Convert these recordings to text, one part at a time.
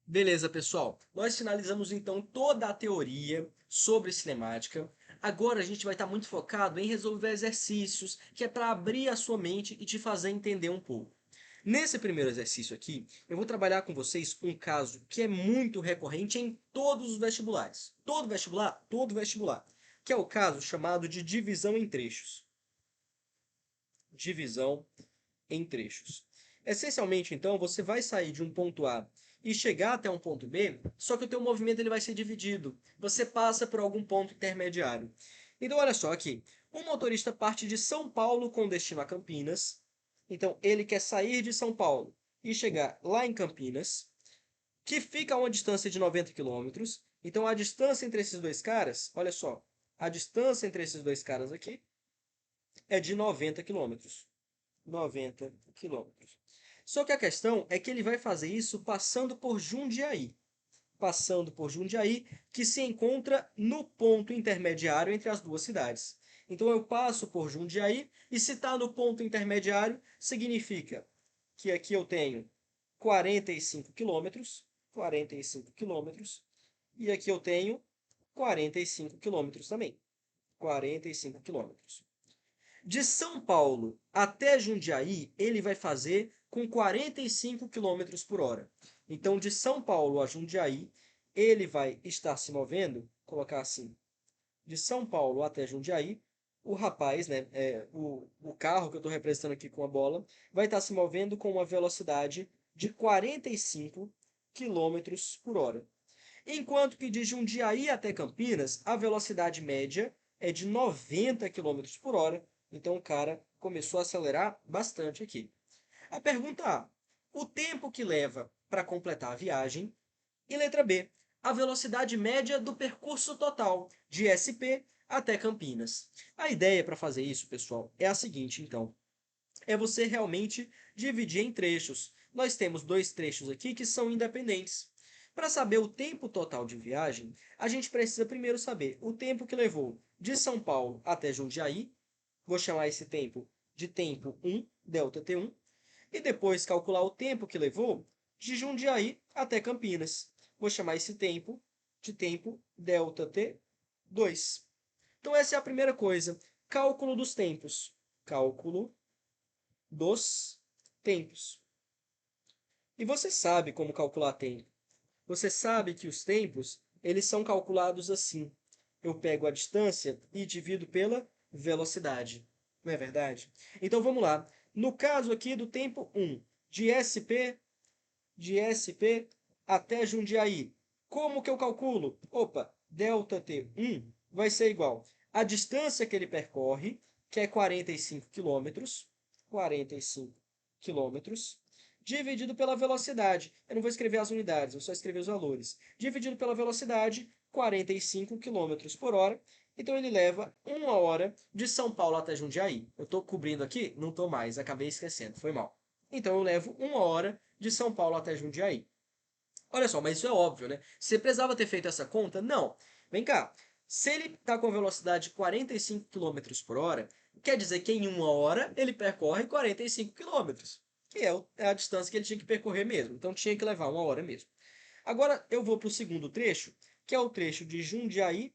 Beleza, pessoal. Nós finalizamos então toda a teoria sobre cinemática. Agora a gente vai estar muito focado em resolver exercícios, que é para abrir a sua mente e te fazer entender um pouco. Nesse primeiro exercício aqui, eu vou trabalhar com vocês um caso que é muito recorrente em todos os vestibulares. Todo vestibular. Que é o caso chamado de divisão em trechos. Divisão em trechos. Essencialmente, então, você vai sair de um ponto A e chegar até um ponto B, só que o teu movimento ele vai ser dividido. Você passa por algum ponto intermediário. Então, olha só aqui. O motorista parte de São Paulo com destino a Campinas. Então, ele quer sair de São Paulo e chegar lá em Campinas, que fica a uma distância de 90 quilômetros. Então, a distância entre esses dois caras, olha só, a distância entre esses dois caras aqui é de 90 quilômetros. 90 quilômetros. Só que a questão é que ele vai fazer isso passando por Jundiaí. Passando por Jundiaí, que se encontra no ponto intermediário entre as duas cidades. Então eu passo por Jundiaí, e se está no ponto intermediário, significa que aqui eu tenho 45 quilômetros, 45 quilômetros, e aqui eu tenho 45 quilômetros também. 45 quilômetros. De São Paulo até Jundiaí, ele vai fazer com 45 quilômetros por hora. Então, de São Paulo a Jundiaí, ele vai estar se movendo, vou colocar assim, de São Paulo até Jundiaí, o rapaz, né, o carro que eu estou representando aqui com a bola, vai estar se movendo com uma velocidade de 45 quilômetros por hora. Enquanto que de Jundiaí até Campinas, a velocidade média é de 90 quilômetros por hora. Então o cara começou a acelerar bastante aqui. A pergunta A: o tempo que leva para completar a viagem. E letra B: a velocidade média do percurso total, de SP até Campinas. A ideia para fazer isso, pessoal, é a seguinte, então. É você realmente dividir em trechos. Nós temos dois trechos aqui que são independentes. Para saber o tempo total de viagem, a gente precisa primeiro saber o tempo que levou de São Paulo até Jundiaí. Vou chamar esse tempo de tempo 1, delta T1, e depois calcular o tempo que levou de Jundiaí até Campinas. Vou chamar esse tempo de tempo delta T2. Então essa é a primeira coisa, cálculo dos tempos. Cálculo dos tempos. E você sabe como calcular tempo. Você sabe que os tempos, eles são calculados assim. Eu pego a distância e divido pela velocidade. Não é verdade? Então vamos lá. No caso aqui do tempo 1, de SP até Jundiaí. Como que eu calculo? Opa, delta T1 vai ser igual à distância que ele percorre, que é 45 quilômetros, 45 quilômetros, dividido pela velocidade. Eu não vou escrever as unidades, vou só escrever os valores. Dividido pela velocidade, 45 quilômetros por hora. Então ele leva 1 hora de São Paulo até Jundiaí. Eu estou cobrindo aqui? Não estou mais, acabei esquecendo, foi mal. Então eu levo 1 hora de São Paulo até Jundiaí. Olha só, mas isso é óbvio, né? Você precisava ter feito essa conta? Não. Vem cá. Se ele está com velocidade de 45 quilômetros por hora, quer dizer que em 1 hora ele percorre 45 quilômetros, que é a distância que ele tinha que percorrer mesmo. Então tinha que levar 1 hora mesmo. Agora eu vou para o segundo trecho, que é o trecho de Jundiaí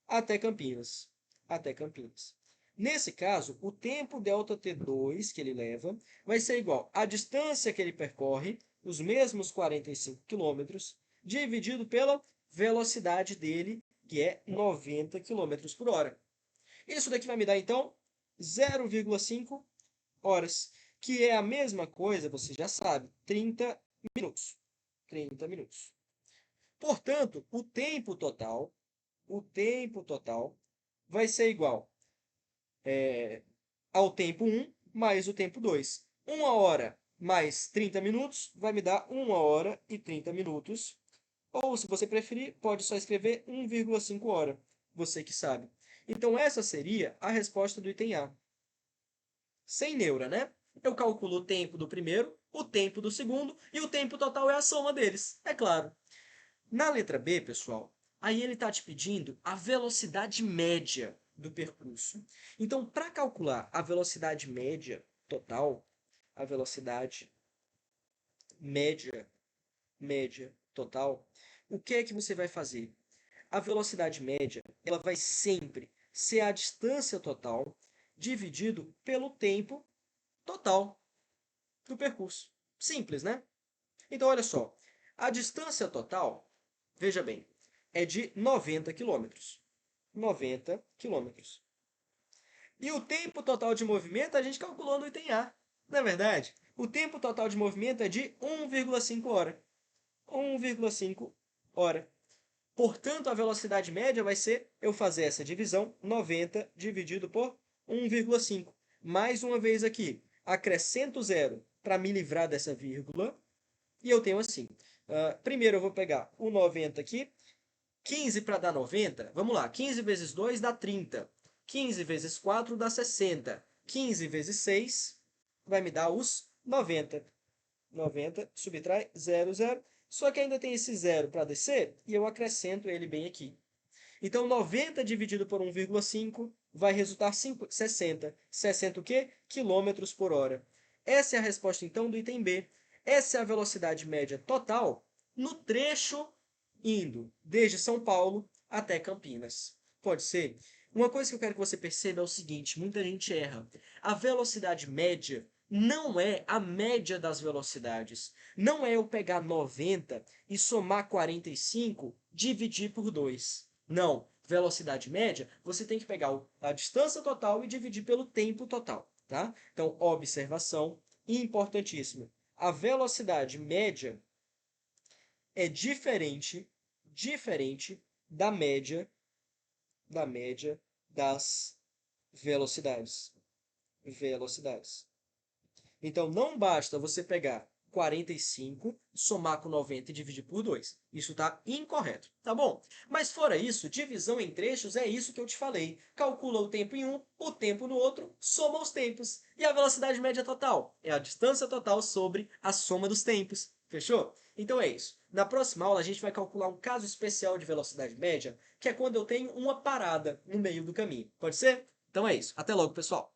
até Campinas. Até Campinas. Nesse caso, o tempo delta T2 que ele leva vai ser igual à distância que ele percorre, os mesmos 45 quilômetros, dividido pela velocidade dele, que é 90 quilômetros por hora. Isso daqui vai me dar, então, 0,5 horas, que é a mesma coisa, você já sabe, 30 minutos. 30 minutos. Portanto, o tempo total vai ser igual ao tempo 1 mais o tempo 2. 1 hora mais 30 minutos vai me dar 1 hora e 30 minutos. Ou, se você preferir, pode só escrever 1,5 hora. Você que sabe. Então, essa seria a resposta do item A. Sem neura, né? Eu calculo o tempo do primeiro, o tempo do segundo, e o tempo total é a soma deles, é claro. Na letra B, pessoal, aí ele está te pedindo a velocidade média do percurso. Então, para calcular a velocidade média total, a velocidade média total, o que é que você vai fazer? A velocidade média, ela vai sempre ser a distância total dividido pelo tempo total do percurso. Simples, né? Então, olha só. A distância total, veja bem, é de 90 quilômetros. 90 quilômetros. E o tempo total de movimento a gente calculou no item A. Não é verdade? O tempo total de movimento é de 1,5 hora. 1,5 hora. Portanto, a velocidade média vai ser eu fazer essa divisão, 90 dividido por 1,5. Mais uma vez aqui, acrescento zero para me livrar dessa vírgula. E eu tenho assim. Primeiro eu vou pegar o 90 aqui. 15 para dar 90. Vamos lá. 15 vezes 2 dá 30. 15 vezes 4 dá 60. 15 vezes 6 vai me dar os 90. 90, subtrai 0, 0. Só que ainda tem esse zero para descer e eu acrescento ele bem aqui. Então, 90 dividido por 1,5 vai resultar 60. 60 o quê? Quilômetros por hora. Essa é a resposta, então, do item B. Essa é a velocidade média total no trecho indo desde São Paulo até Campinas. Pode ser? Uma coisa que eu quero que você perceba é o seguinte: muita gente erra. A velocidade média não é a média das velocidades. Não é eu pegar 90 e somar 45, dividir por 2. Não. Velocidade média, você tem que pegar a distância total e dividir pelo tempo total. Tá? Então, observação importantíssima. A velocidade média é diferente da média das velocidades. Velocidades. Então, não basta você pegar 45, somar com 90 e dividir por 2. Isso está incorreto, tá bom? Mas fora isso, divisão em trechos é isso que eu te falei. Calcula o tempo em um, o tempo no outro, soma os tempos. E a velocidade média total? É a distância total sobre a soma dos tempos. Fechou? Então é isso. Na próxima aula, a gente vai calcular um caso especial de velocidade média, que é quando eu tenho uma parada no meio do caminho. Pode ser? Então é isso. Até logo, pessoal!